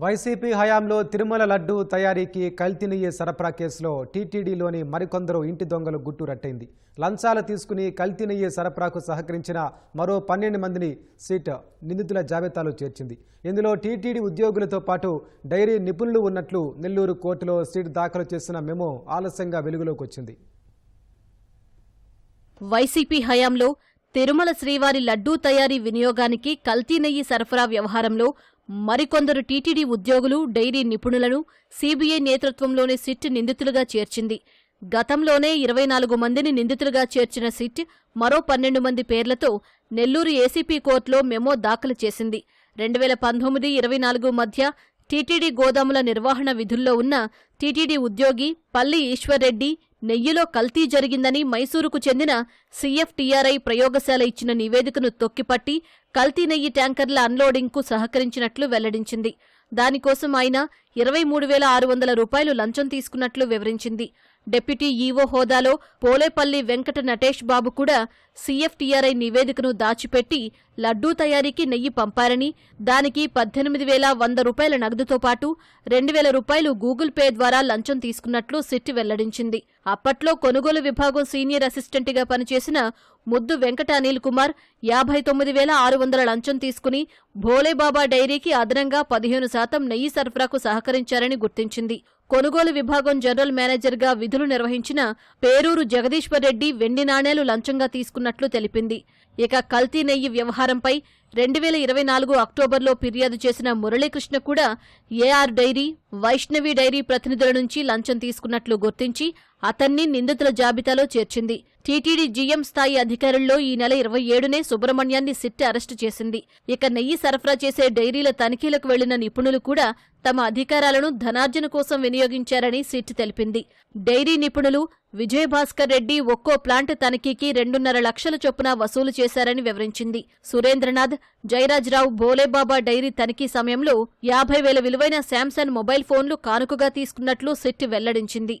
YCP హయాంలో తిరుమల లడ్డు తయారీకి కల్తీ నెయ్యి సరఫరా కేసులో టీటీడీలోని మరికొందరు ఇంటి దొంగలు గుట్టు రట్టయింది. లంచాలు తీసుకుని కల్తీ నెయ్యి సరఫరాకు సహకరించిన మరో 12 మందిని సిట్ నిందితుల జాబితాలో చేర్చింది. ఇందులో టీటీడీ ఉద్యోగులతో పాటు డైరీ నిపుణులు ఉన్నట్లు నెల్లూరు కోర్టులో సిట్ దాఖలు చేసిన మెమో ఆలస్యంగా వెలుగులోకి వచ్చింది. వైసీపీ హయాంలో తిరుమల శ్రీవారి లడ్డూ తయారీ వినియోగానికి కల్తీ నెయ్యి సరఫరా వ్యవహారంలో మరికొందరు టీటీడీ ఉద్యోగులు, డైరీ నిపుణులను సీబీఐ నేతృత్వంలోని సిట్ నిందితులుగా చేర్చింది. గతంలోనే 24 మందిని నిందితులుగా చేర్చిన సిట్ మరో 12 మంది పేర్లతో నెల్లూరు ఏసీపీ కోర్టులో మెమో దాఖలు చేసింది. 2019-24 మధ్య టీటీడీ గోదాముల నిర్వహణ విధుల్లో ఉన్న టీటీడీ ఉద్యోగి పల్లి ఈశ్వర్రెడ్డి నెయ్యిలో కల్తీ జరిగిందని మైసూరుకు చెందిన సీఎఫ్టీఆర్ఐ ప్రయోగశాల ఇచ్చిన నివేదికను తొక్కిపట్టి కల్తీ నెయ్యి ట్యాంకర్ల అన్లోడింగ్కు సహకరించినట్లు వెల్లడించింది. దానికోసం ఆయన 23,600 రూపాయలు లంచం తీసుకున్నట్లు వివరించింది. డిప్యూటీ ఈవో హోదాలో పోలేపల్లి వెంకట నటేష్ బాబు కూడా సీఎఫ్టీఆర్ఐ నివేదికను దాచిపెట్టి లడ్డూ తయారీకి నెయ్యి పంపారని, దానికి 18,100 రూపాయల నగదుతో పాటు 2,000 రూపాయలు గూగుల్ పే ద్వారా లంచం తీసుకున్నట్లు సిట్ వెల్లడించింది. అప్పట్లో కొనుగోలు విభాగం సీనియర్ అసిస్టెంట్గా పనిచేసిన ముద్దు వెంకట అనిల్ కుమార్ 59,600 లంచం తీసుకుని భోలేబాబా డైరీకి అదనంగా 15% నెయ్యి సరఫరాకు సహకరించారని గుర్తించింది. కొనుగోలు విభాగం జనరల్ మేనేజర్గా విధులు నిర్వహించిన పేరూరు జగదీశ్వర్ రెడ్డి వెండి నాణేలు లంచంగా తీసుకున్నట్లు తెలిపింది. ఇక కల్తీ నెయ్యి వ్యవహారంపై 2024 అక్టోబర్లో ఫిర్యాదు చేసిన మురళీకృష్ణ కూడా ఏఆర్ డైరీ, వైష్ణవి డైరీ ప్రతినిధుల నుంచి లంచం తీసుకున్నట్లు గుర్తించి అతన్ని నిందితుల జాబితాలో చేర్చింది. టీటీడీ జీఎం స్థాయి అధికారుల్లో ఈ నెల 27నే సుబ్రహ్మణ్యాన్ని సిట్ అరెస్టు చేసింది. ఇక నెయ్యి సరఫరా చేసే డైరీల తనిఖీలకు వెళ్లిన నిపుణులు కూడా తమ అధికారాలను ధనార్జన కోసం వినియోగించారని సిట్ తెలిపింది. డైరీ నిపుణులు విజయభాస్కర్ రెడ్డి ఒక్కో ప్లాంట్ తనిఖీకి 2.5 లక్షల చొప్పున వసూలు చేశారని వివరించింది. సురేంద్రనాథ్, జయరాజ్రావు భోలేబాబా డైరీ తనిఖీ సమయంలో 50,000 విలువైన శాంసంగ్ మొబైల్ ఫోన్లు కానుకగా తీసుకున్నట్లు సిట్ వెల్లడించింది.